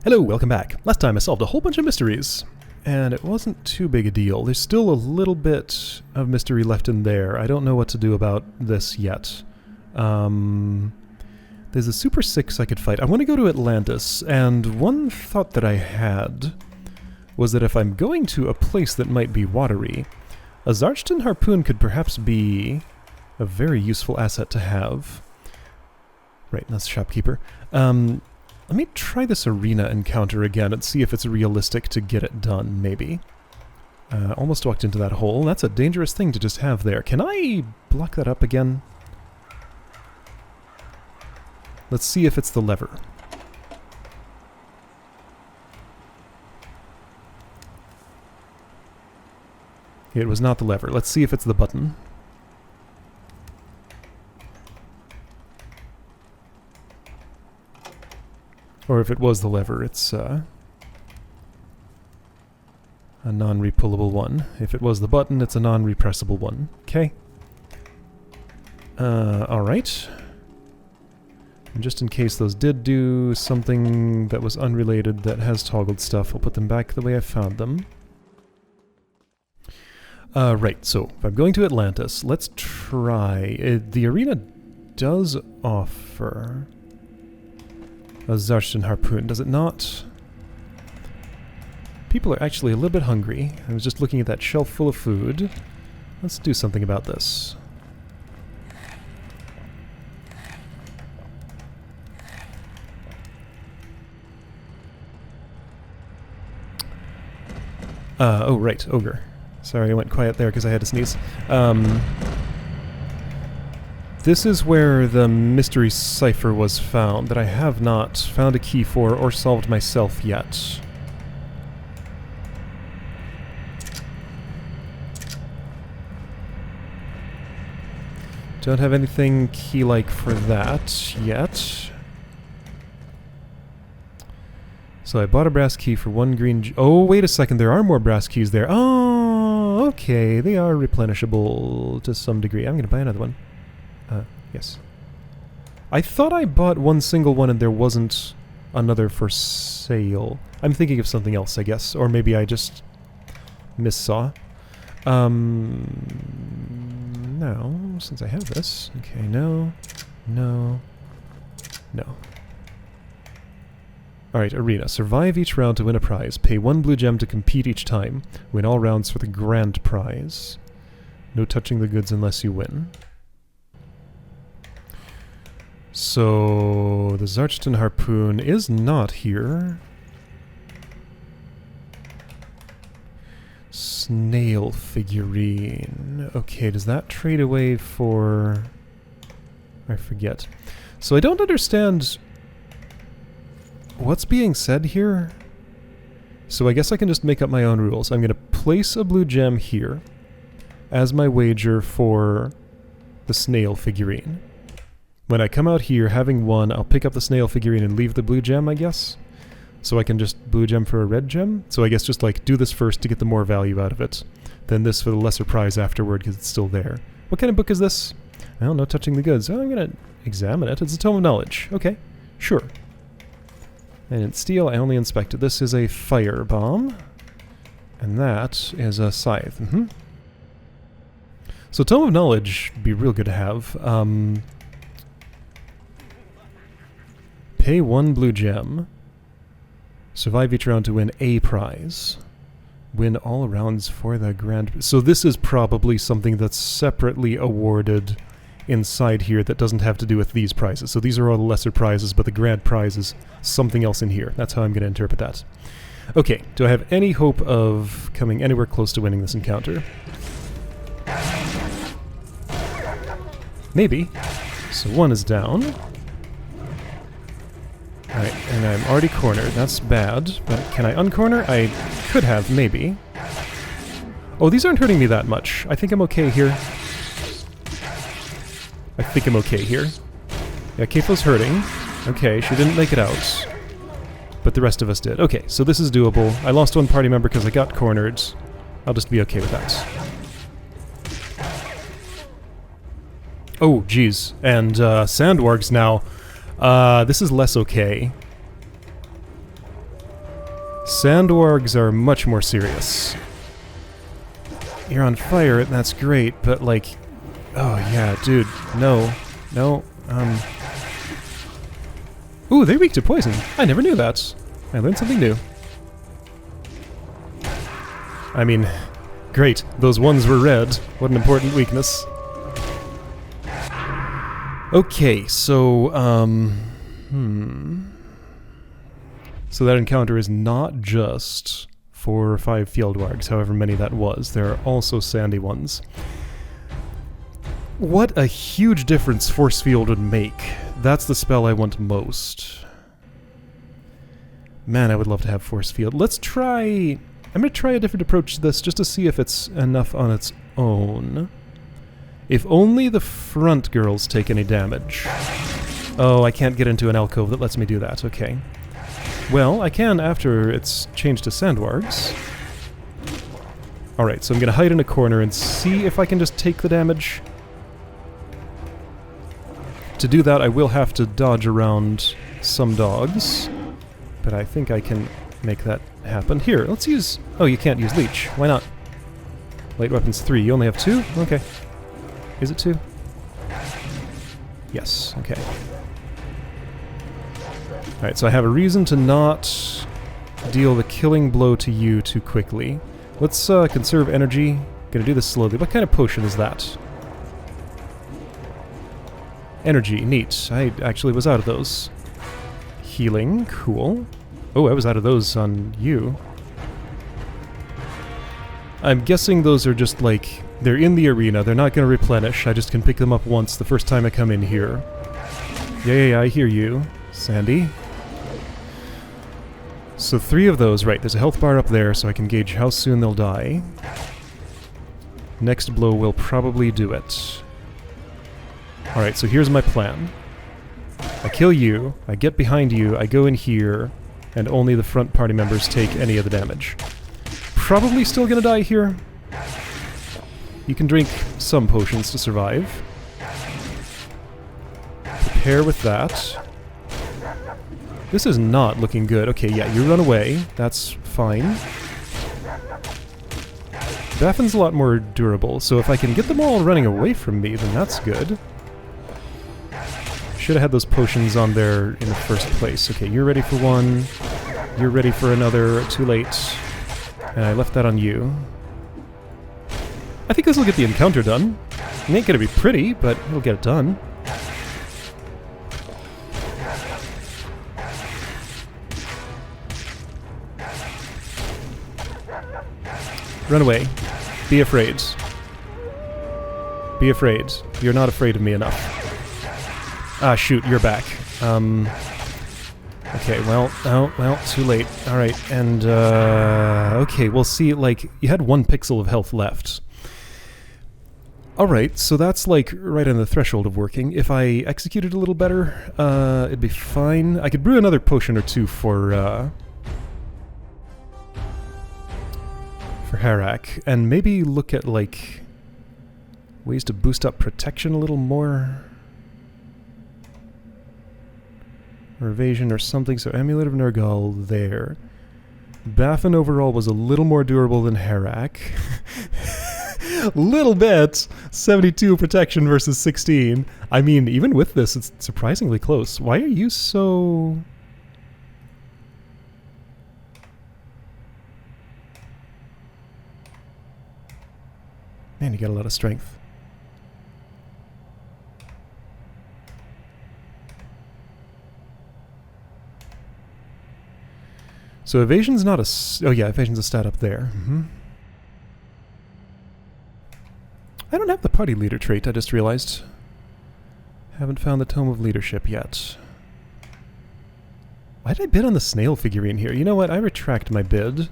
Hello, welcome back. Last time I solved a whole bunch of mysteries, and it wasn't too big a deal. There's still a little bit of mystery left in there. I don't know what to do about this yet. There's a Super 6 I could fight. I want to go to Atlantis, and one thought that I had was that if I'm going to a place that might be watery, a Zarchton harpoon could perhaps be a very useful asset to have. Right, that's shopkeeper. Let me try this arena encounter again and see if it's realistic to get it done, maybe. Almost walked into that hole. That's a dangerous thing to just have there. Can I block that up again? Let's see if it's the lever. It was not the lever. Let's see if it's the button. Or if it was the lever, it's a non-repullable one. If it was the button, it's a non-repressible one. Okay. Alright. And just in case those did do something that was unrelated that has toggled stuff, I'll put them back the way I found them. Right, so if I'm going to Atlantis, let's try... the arena does offer a Zarchton harpoon, does it not? People are actually a little bit hungry. I was just looking at that shelf full of food. Let's do something about this. Oh, right, ogre. Sorry, I went quiet there because I had to sneeze. This is where the mystery cipher was found that I have not found a key for or solved myself yet. Don't have anything key-like for that yet. So I bought a brass key for one green... Oh, wait a second, there are more brass keys there. Oh, okay, they are replenishable to some degree. I'm going to buy another one. Yes. I thought I bought one single one and there wasn't another for sale. I'm thinking of something else, I guess. Or maybe I just missaw. Now, since I have this... Okay, no. Alright, arena. Survive each round to win a prize. Pay 1 blue gem to compete each time. Win all rounds for the grand prize. No touching the goods unless you win. So, the Zarchton harpoon is not here. Snail figurine. Okay, does that trade away for... I forget. So I don't understand what's being said here. So I guess I can just make up my own rules. I'm going to place a blue gem here as my wager for the snail figurine. When I come out here, having won, I'll pick up the snail figurine and leave the blue gem, I guess. So I can just blue gem for a red gem. So I guess just like do this first to get the more value out of it. Then this for the lesser prize afterward because it's still there. What kind of book is this? Well, no touching the goods. Oh, I'm going to examine it. It's a tome of knowledge. Okay, sure. I didn't steal, I only inspected. This is a fire bomb. And that is a scythe. So tome of knowledge would be real good to have. Pay 1 blue gem. Survive each round to win a prize. Win all rounds for the grand... So this is probably something that's separately awarded inside here that doesn't have to do with these prizes. So these are all the lesser prizes, but the grand prize is something else in here. That's how I'm going to interpret that. Okay, do I have any hope of coming anywhere close to winning this encounter? Maybe. So 1 is down. Alright, and I'm already cornered. That's bad, but can I uncorner? I could have, maybe. Oh, these aren't hurting me that much. I think I'm okay here. Yeah, Keithl's hurting. Okay, she didn't make it out. But the rest of us did. Okay, so this is doable. I lost one party member because I got cornered. I'll just be okay with that. Oh, geez. And Sandwargs now. This is less okay. Sandwargs are much more serious. You're on fire, and that's great, but like... Oh, yeah, dude. No. No. Ooh, they're weak to poison. I never knew that. I learned something new. I mean, great. Those ones were red. What an important weakness. Okay, so, So that encounter is not just 4 or 5 Fieldwargs, however many that was. There are also sandy ones. What a huge difference Force Field would make. That's the spell I want most. Man, I would love to have Force Field. Let's try... I'm going to try a different approach to this just to see if it's enough on its own. If only the front girls take any damage. Oh, I can't get into an alcove that lets me do that. Okay. Well, I can after it's changed to Sandwargs. Alright, so I'm going to hide in a corner and see if I can just take the damage. To do that, I will have to dodge around some dogs. But I think I can make that happen. Here, let's use... Oh, you can't use Leech. Why not? Light weapons 3. You only have 2? Okay. Is it 2? Yes, okay. Alright, so I have a reason to not deal the killing blow to you too quickly. Let's conserve energy. Gonna do this slowly. What kind of potion is that? Energy, neat. I actually was out of those. Healing, cool. Oh, I was out of those on you. I'm guessing those are just like... They're in the arena, they're not gonna replenish. I just can pick them up once the first time I come in here. Yeah, I hear you, Sandy. So 3 of those, right, there's a health bar up there so I can gauge how soon they'll die. Next blow will probably do it. Alright, so here's my plan. I kill you, I get behind you, I go in here, and only the front party members take any of the damage. Probably still gonna die here. You can drink some potions to survive. Prepare with that. This is not looking good. Okay, yeah, you run away. That's fine. Baffin's a lot more durable, so if I can get them all running away from me, then that's good. Should have had those potions on there in the first place. Okay, you're ready for one. You're ready for another. Too late. And I left that on you. I think this will get the encounter done. It ain't gonna be pretty, but it'll get it done. Run away. Be afraid. Be afraid. You're not afraid of me enough. Ah, shoot, you're back. Okay, well, too late. Alright, and, okay, we'll see, like, you had 1 pixel of health left. Alright, so that's, like, right on the threshold of working. If I executed a little better, it'd be fine. I could brew another potion or 2 for Harak, and maybe look at, like, ways to boost up protection a little more. Or evasion or something, so Amulet of Nergal there. Baffin overall was a little more durable than Harak. Little bit! 72 protection versus 16. I mean, even with this, it's surprisingly close. Why are you so... Man, you got a lot of strength. So evasion's not a... Oh yeah, evasion's a stat up there. I don't have the party leader trait, I just realized. Haven't found the Tome of Leadership yet. Why did I bid on the snail figurine here? You know what, I retract my bid.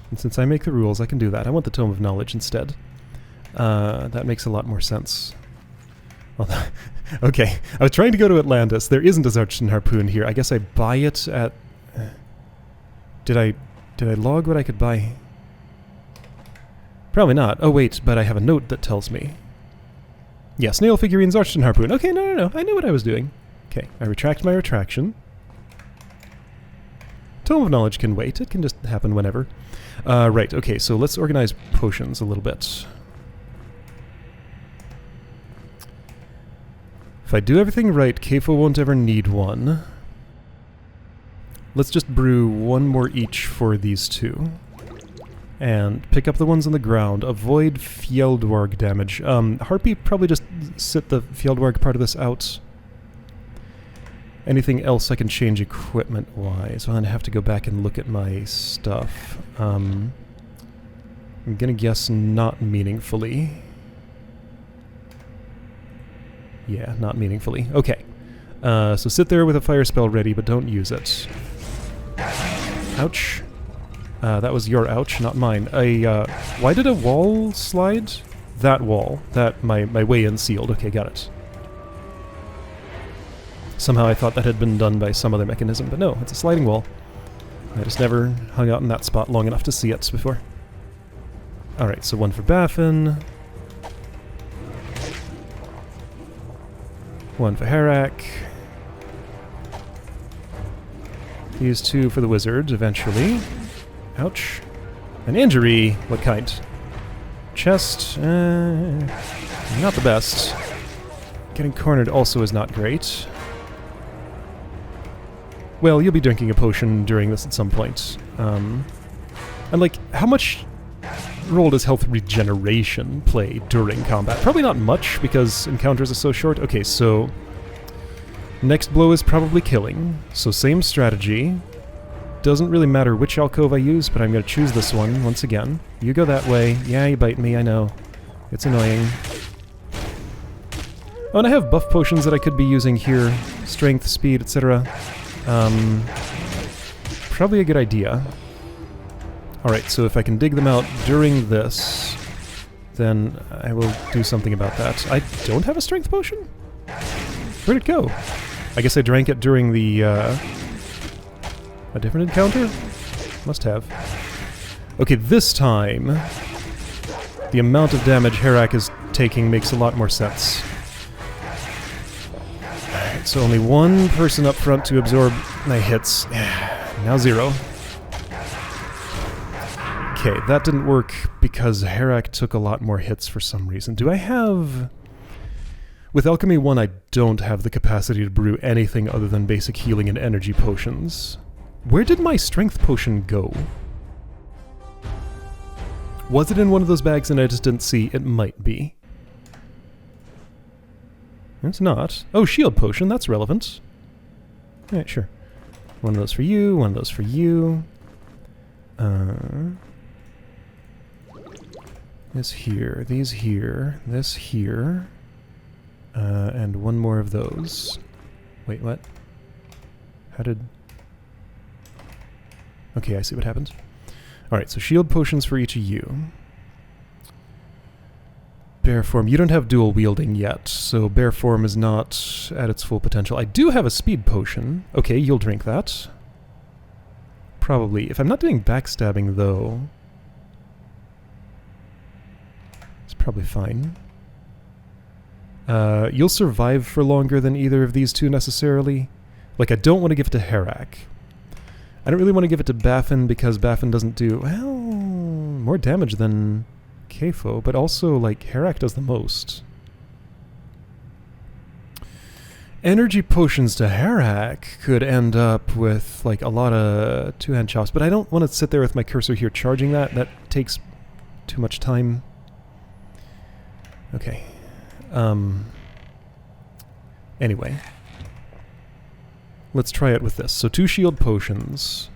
And since I make the rules, I can do that. I want the Tome of Knowledge instead. That makes a lot more sense. Well, okay, I was trying to go to Atlantis. There isn't a Zarchin Harpoon here. I guess I buy it at... Did I log what I could buy? Probably not. Oh wait, but I have a note that tells me. Yeah, snail figurines, Zarchin Harpoon. Okay, no. I knew what I was doing. Okay, I retract my retraction. Tome of Knowledge can wait. It can just happen whenever. Right, okay, so let's organize potions a little bit. If I do everything right, Kefo won't ever need one. Let's just brew one more each for these two. And pick up the ones on the ground. Avoid Fjeldwarg damage. Harpy, probably just sit the Fjeldwarg part of this out. Anything else I can change equipment-wise? Well, I'd have to go back and look at my stuff. I'm gonna guess not meaningfully. Yeah, not meaningfully. Okay. So sit there with a fire spell ready, but don't use it. Ouch. That was your ouch, not mine. Why did a wall slide? That wall. That, my way in sealed. Okay, got it. Somehow I thought that had been done by some other mechanism, but no, it's a sliding wall. I just never hung out in that spot long enough to see it before. Alright, so one for Baffin. One for Harak. These two for the wizard, eventually. Ouch. An injury? What kind? Chest? Not the best. Getting cornered also is not great. Well, you'll be drinking a potion during this at some point. And like, how much role does health regeneration play during combat? Probably not much, because encounters are so short. Okay, so next blow is probably killing. So same strategy. Doesn't really matter which alcove I use, but I'm going to choose this one once again. You go that way. Yeah, you bite me, I know. It's annoying. Oh, and I have buff potions that I could be using here. Strength, speed, etc. Probably a good idea. Alright, so if I can dig them out during this, then I will do something about that. I don't have a strength potion? Where'd it go? I guess I drank it during the, a different encounter? Must have. Okay, this time, the amount of damage Harak is taking makes a lot more sense. Alright, so only one person up front to absorb my hits. Now 0. Okay, that didn't work because Harak took a lot more hits for some reason. Do I have... With Alchemy 1, I don't have the capacity to brew anything other than basic healing and energy potions. Where did my strength potion go? Was it in one of those bags and I just didn't see? It might be. It's not. Oh, shield potion, that's relevant. Alright, sure. One of those for you, one of those for you. This here, these here, this here. And one more of those. Wait, what? How did... Okay, I see what happened. Alright, so shield potions for each of you. Bear form. You don't have dual wielding yet, so bear form is not at its full potential. I do have a speed potion. Okay, you'll drink that. Probably. If I'm not doing backstabbing, though, it's probably fine. You'll survive for longer than either of these two necessarily. Like, I don't want to give it to Harak. I don't really want to give it to Baffin because Baffin doesn't do, well, more damage than Kefo, but also, like, Harak does the most. Energy potions to Harak could end up with, like, a lot of two-hand chops, but I don't want to sit there with my cursor here charging that. That takes too much time. Okay. Anyway. Let's try it with this. So 2 shield potions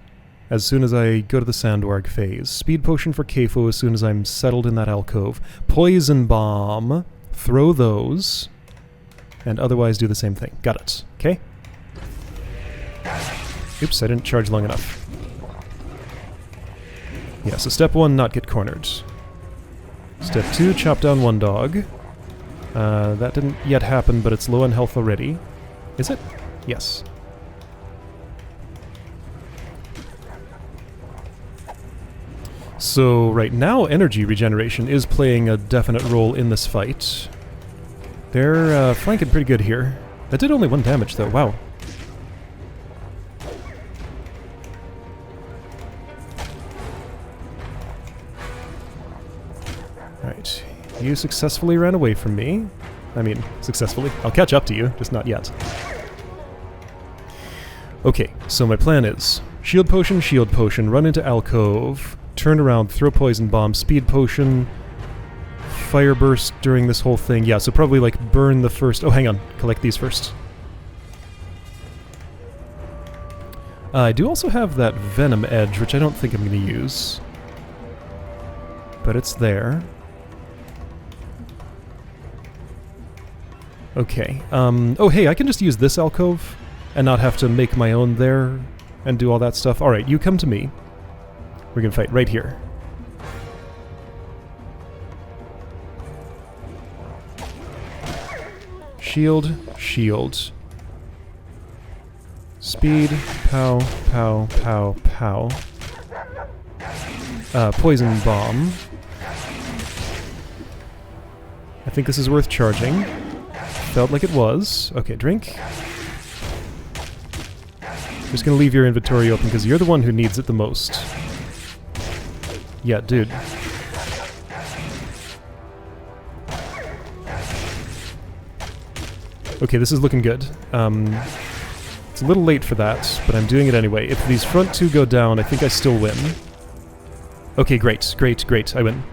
as soon as I go to the Sandwarg phase. Speed potion for Kefo as soon as I'm settled in that alcove. Poison bomb. Throw those. And otherwise do the same thing. Got it. Okay? Oops, I didn't charge long enough. Yeah, so step 1, not get cornered. Step 2, chop down one dog. That didn't yet happen, but it's low on health already. Is it? Yes. So right now, energy regeneration is playing a definite role in this fight. They're flanking pretty good here. That did only 1 damage, though. Wow. Alright. You successfully ran away from me. I mean, successfully. I'll catch up to you, just not yet. Okay, so my plan is shield potion, run into alcove, turn around, throw poison bomb, speed potion, fire burst during this whole thing. Yeah, so probably like burn the first... Oh, hang on. Collect these first. I do also have that venom edge, which I don't think I'm going to use. But it's there. Okay. Oh, hey, I can just use this alcove and not have to make my own there and do all that stuff. Alright, you come to me. We're going to fight right here. Shield, shield. Speed, pow, pow, pow, pow. Poison bomb. I think this is worth charging. Felt like it was. Okay, drink. Just gonna leave your inventory open because you're the one who needs it the most. Yeah, dude. Okay, this is looking good. It's a little late for that, but I'm doing it anyway. If these front two go down, I think I still win. Okay, great, great, great. I win.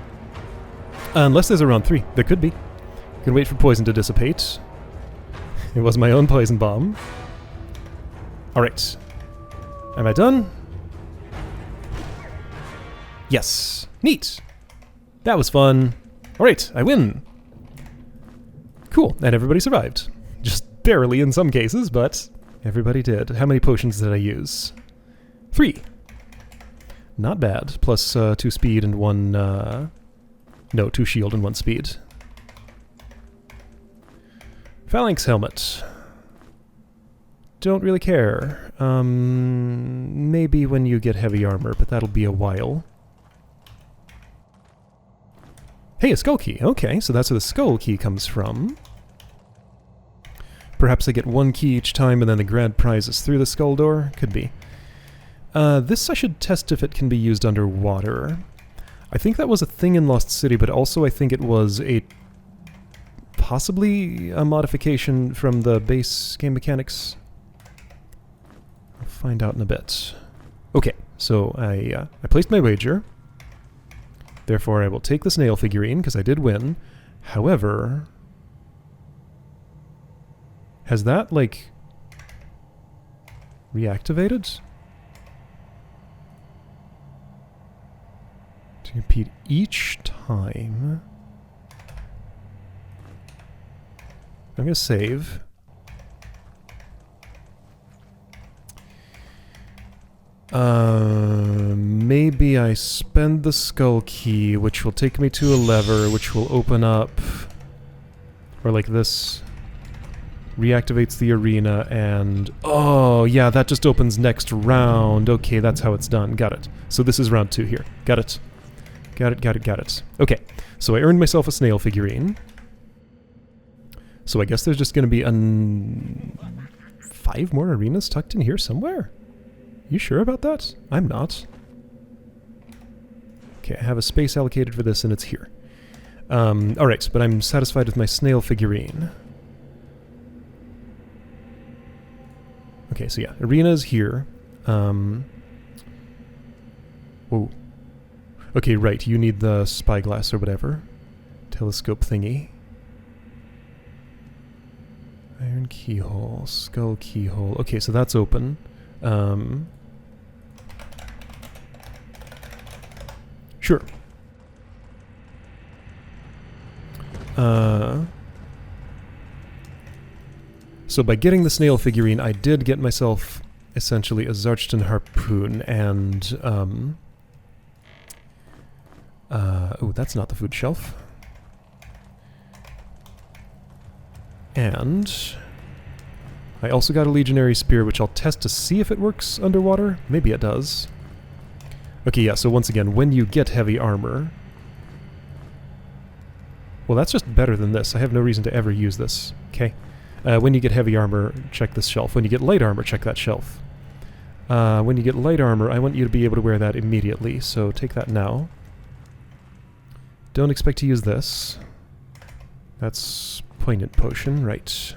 Unless there's a round 3. There could be. Can wait for poison to dissipate. It was my own poison bomb. Alright. Am I done? Yes. Neat. That was fun. Alright, I win. Cool, and everybody survived. Just barely in some cases, but everybody did. How many potions did I use? 3. Not bad. Plus 2 speed and 1... No, 2 shield and 1 speed. Phalanx helmet. Don't really care. Maybe when you get heavy armor, but that'll be a while. Hey, a skull key. Okay, so that's where the skull key comes from. Perhaps I get 1 key each time and then the grand prize is through the skull door? Could be. This I should test if it can be used underwater. I think that was a thing in Lost City, but also I think it was a... possibly a modification from the base game mechanics. I'll find out in a bit. Okay, so I placed my wager. Therefore I will take the snail figurine, because I did win. However... has that, like... reactivated? To repeat each time... I'm gonna save. Maybe I spend the skull key, which will take me to a lever, which will open up... or like this. Reactivates the arena, and... oh, yeah, that just opens next round. Okay, that's how it's done. Got it. So this is round 2 here. Got it. Got it, got it, got it. Okay, so I earned myself a snail figurine. So I guess there's just going to be 5 more arenas tucked in here somewhere? You sure about that? I'm not. Okay, I have a space allocated for this and it's here. Alright, but I'm satisfied with my snail figurine. Okay, so yeah, arena is here. Whoa. Okay, right, you need the spyglass or whatever. Telescope thingy. Iron keyhole, skull keyhole. Okay, so that's open. Sure. So by getting the snail figurine, I did get myself essentially a Zarchton harpoon and oh, that's not the food shelf. And I also got a legionary spear, which I'll test to see if it works underwater. Maybe it does. Okay, yeah, so once again, when you get heavy armor... well, that's just better than this. I have no reason to ever use this. Okay. When you get heavy armor, check this shelf. When you get light armor, check that shelf. When you get light armor, I want you to be able to wear that immediately, so take that now. Don't expect to use this. That's poignant potion, right.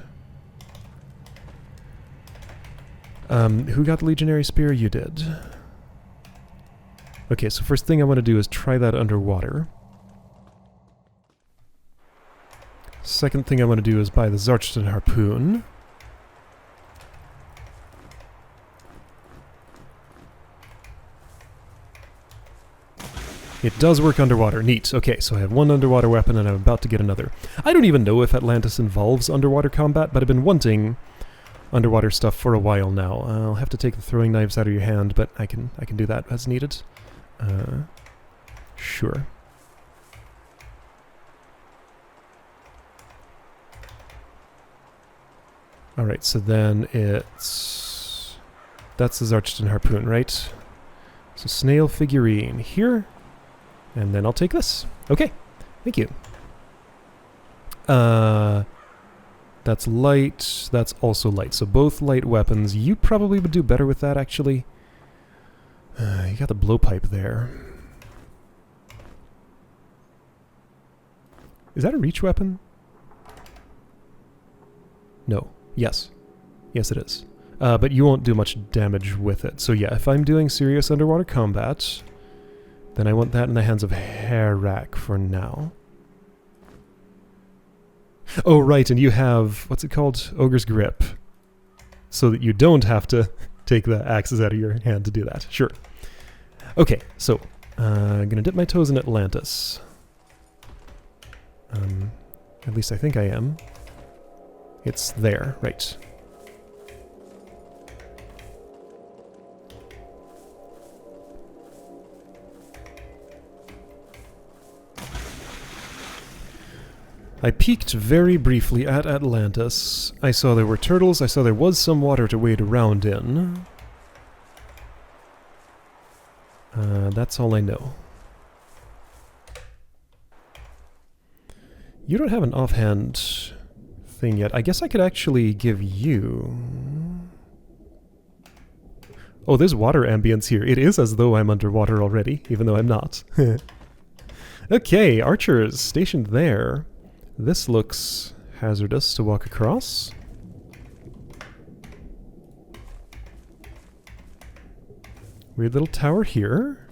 Who got the Legionary Spear? You did. Okay, so first thing I want to do is try that underwater. Second thing I want to do is buy the Zarchton Harpoon. It does work underwater. Neat. Okay, so I have one underwater weapon and I'm about to get another. I don't even know if Atlantis involves underwater combat, but I've been wanting underwater stuff for a while now. I'll have to take the throwing knives out of your hand, but I can do that as needed. Sure. Alright, so then it's... That's the Zarchton Harpoon, right? So snail figurine here. And then I'll take this. Okay, thank you. That's light, that's also light. So both light weapons. You probably would do better with that, actually. You got the blowpipe there. Is that a reach weapon? No. Yes. Yes, it is. But you won't do much damage with it. So yeah, if I'm doing serious underwater combat... Then I want that in the hands of Harak for now. Oh, right, and you have, what's it called? Ogre's Grip. So that you don't have to take the axes out of your hand to do that. Sure. Okay, so, I'm gonna dip my toes in Atlantis. At least I think I am. It's there, right. I peeked very briefly at Atlantis. I saw there were turtles, I saw there was some water to wade around in. That's all I know. You don't have an offhand thing yet. I guess I could actually give you... Oh, there's water ambience here. It is as though I'm underwater already, even though I'm not. Okay, archers stationed there. This looks hazardous to walk across. Weird little tower here.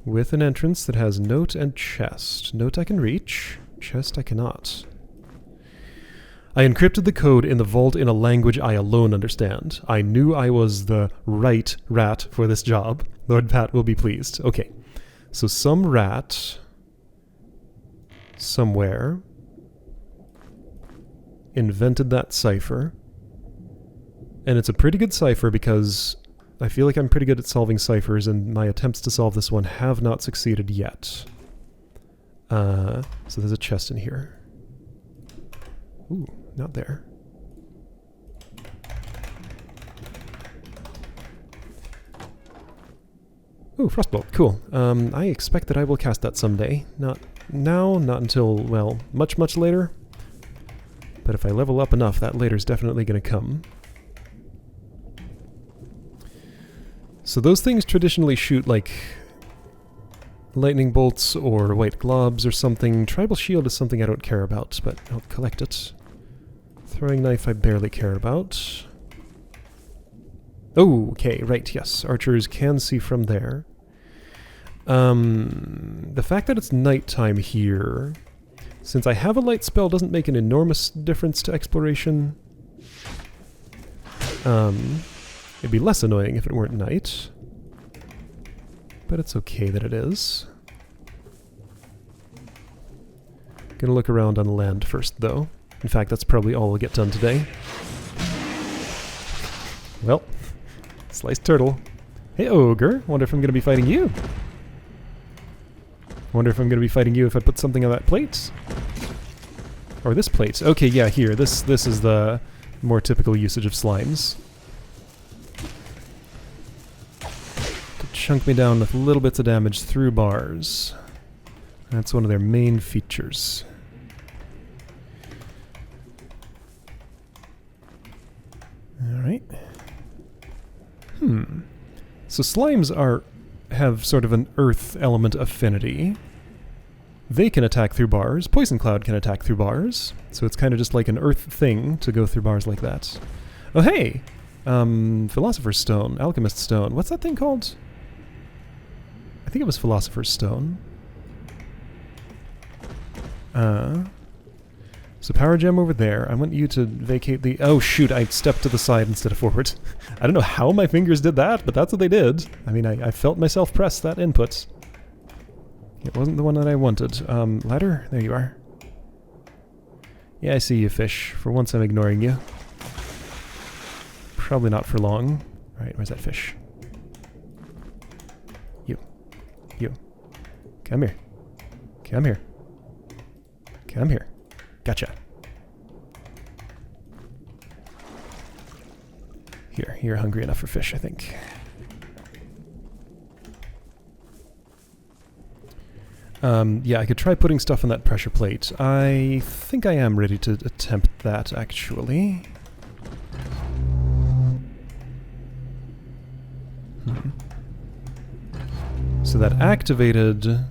With an entrance that has note and chest. Note I can reach. Chest I cannot. I encrypted the code in the vault in a language I alone understand. I knew I was the right rat for this job. Lord Pat will be pleased. Okay. So some rat... somewhere invented that cipher, and it's a pretty good cipher because I feel like I'm pretty good at solving ciphers, and my attempts to solve this one have not succeeded yet. So there's a chest in here. Ooh, not there. Ooh, Frostbolt, cool. I expect that I will cast that someday. Not now, not until, well, much, much later. But if I level up enough, that later's definitely going to come. So those things traditionally shoot, like, lightning bolts or white globs or something. Tribal Shield is something I don't care about, but I'll collect it. Throwing Knife I barely care about. Oh, okay, right, yes. Archers can see from there. The fact that it's nighttime here, since I have a light spell, doesn't make an enormous difference to exploration. It'd be less annoying if it weren't night. But it's okay that it is. Gonna look around on land first, though. In fact, that's probably all I'll get done today. Well, sliced turtle. Hey, ogre. Wonder if I'm gonna be fighting you. Wonder if I'm gonna be fighting you if I put something on that plate. Or this plate. Okay, yeah, here. This is the more typical usage of slimes. To chunk me down with little bits of damage through bars. That's one of their main features. Alright. So slimes have sort of an earth element affinity. They can attack through bars. Poison Cloud can attack through bars. So it's kind of just like an earth thing to go through bars like that. Oh, hey! Philosopher's Stone. Alchemist's Stone. What's that thing called? I think it was Philosopher's Stone. So Power Gem over there. I want you to vacate the... Oh, shoot. I stepped to the side instead of forward. I don't know how my fingers did that, but that's what they did. I mean, I felt myself press that input. It wasn't the one that I wanted. Ladder? There you are. Yeah, I see you, fish. For once I'm ignoring you. Probably not for long. Alright, where's that fish? You. Come here. Come here. Come here. Gotcha. Here, you're hungry enough for fish, I think. Yeah, I could try putting stuff on that pressure plate. I think I am ready to attempt that, actually. So that activated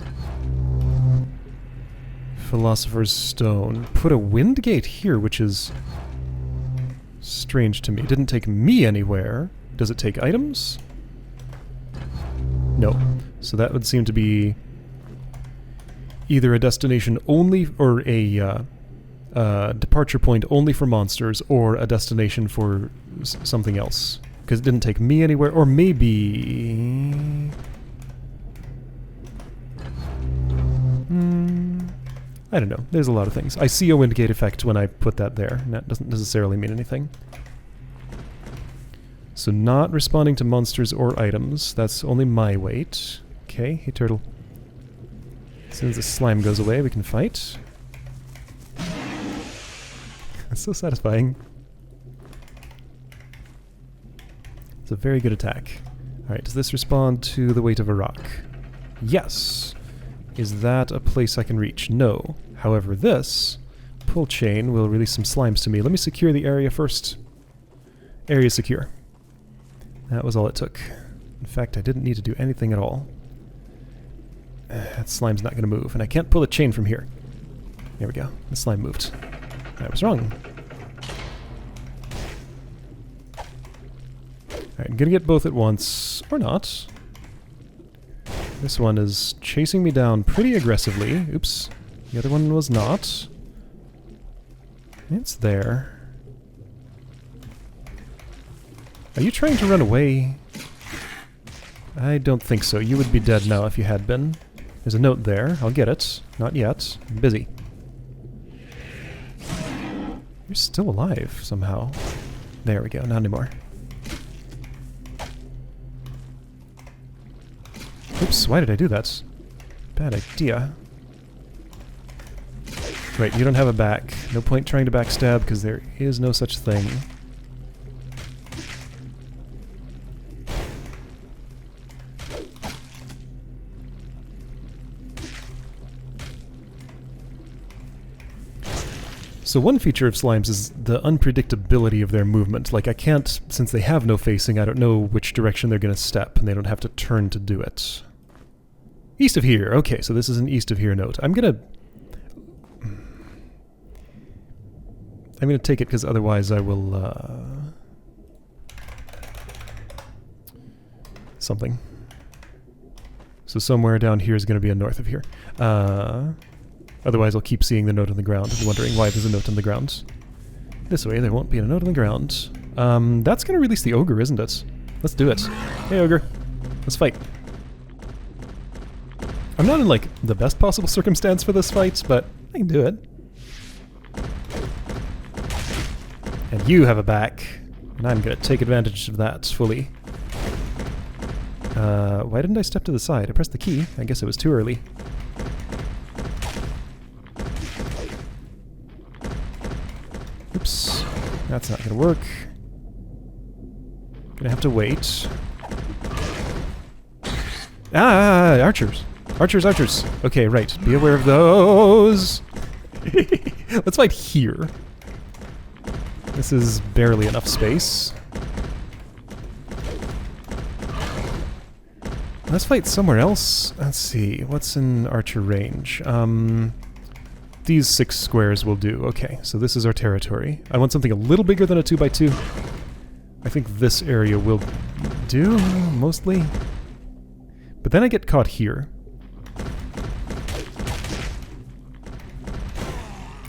Philosopher's Stone. Put a wind gate here, which is strange to me. It didn't take me anywhere. Does it take items? No. So that would seem to be either a destination only, or a departure point only for monsters, or a destination for something else. Because it didn't take me anywhere, or maybe... I don't know. There's a lot of things. I see a wind gate effect when I put that there, and that doesn't necessarily mean anything. So not responding to monsters or items. That's only my weight. Okay, hey turtle. As soon as the slime goes away, we can fight. That's so satisfying. It's a very good attack. Alright, does this respond to the weight of a rock? Yes. Is that a place I can reach? No. However, this pull chain will release some slimes to me. Let me secure the area first. Area secure. That was all it took. In fact, I didn't need to do anything at all. That slime's not going to move, and I can't pull the chain from here. There we go. The slime moved. I was wrong. Alright, I'm going to get both at once. Or not. This one is chasing me down pretty aggressively. Oops. The other one was not. It's there. Are you trying to run away? I don't think so. You would be dead now if you had been. There's a note there. I'll get it. Not yet. I'm busy. You're still alive, somehow. There we go. Not anymore. Oops, why did I do that? Bad idea. Right, you don't have a back. No point trying to backstab, because there is no such thing. So one feature of slimes is the unpredictability of their movement. Like, I can't, since they have no facing, I don't know which direction they're going to step, and they don't have to turn to do it. East of here. Okay, so this is an east of here note. I'm gonna take it, because otherwise I will, something. So somewhere down here is going to be a north of here. Otherwise I'll keep seeing the note on the ground and wondering why there's a note on the ground. This way there won't be a note on the ground. That's going to release the ogre, isn't it? Let's do it. Hey, ogre. Let's fight. I'm not in, like, the best possible circumstance for this fight, but I can do it. And you have a back, and I'm going to take advantage of that fully. Why didn't I step to the side? I pressed the key. I guess it was too early. Oops. That's not going to work. Gonna have to wait. Ah, archers. Archers, archers. Okay, right. Be aware of those. Let's fight here. This is barely enough space. Let's fight somewhere else. Let's see, what's in archer range? These 6 squares will do. Okay, so this is our territory. I want something a little bigger than a 2x2. I think this area will do, mostly. But then I get caught here.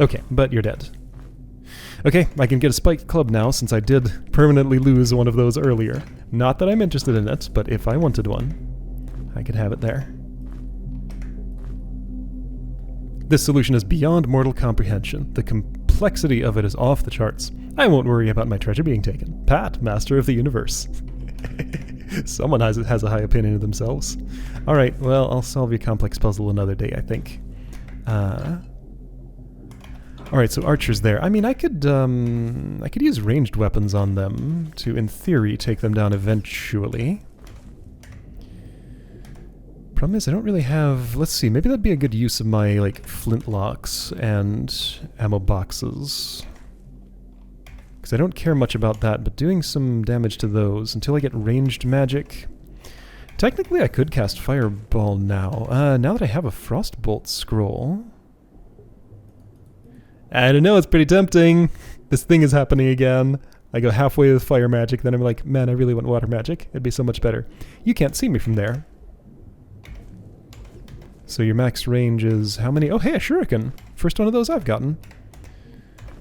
Okay, but you're dead. Okay, I can get a spiked club now, since I did permanently lose one of those earlier. Not that I'm interested in it, but if I wanted one, I could have it there. This solution is beyond mortal comprehension. The complexity of it is off the charts. I won't worry about my treasure being taken. Pat, master of the universe. Someone has a high opinion of themselves. Alright, well, I'll solve your complex puzzle another day, I think. Alright, so archers there. I mean, I could use ranged weapons on them to, in theory, take them down eventually. Problem is, I don't really have... Let's see, maybe that'd be a good use of my, like, flintlocks and ammo boxes. Because I don't care much about that, but doing some damage to those until I get ranged magic... Technically, I could cast Fireball now. Now that I have a Frostbolt scroll... I don't know, it's pretty tempting. This thing is happening again. I go halfway with fire magic, then I'm like, man, I really want water magic. It'd be so much better. You can't see me from there. So your max range is how many? Oh, hey, a shuriken. First one of those I've gotten.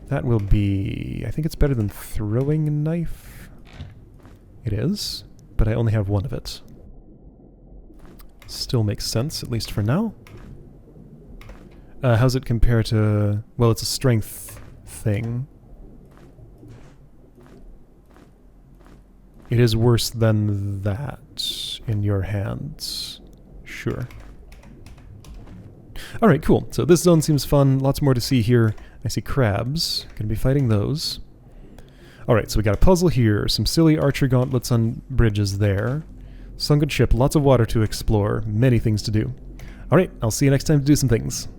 That will be... I think it's better than throwing a knife. It is, but I only have one of it. Still makes sense, at least for now. How's it compare to... Well, it's a strength thing. It is worse than that in your hands. Sure. Alright, cool. So this zone seems fun. Lots more to see here. I see crabs. Gonna be fighting those. Alright, so we got a puzzle here. Some silly archer gauntlets on bridges there. Sunken ship. Lots of water to explore. Many things to do. Alright, I'll see you next time to do some things.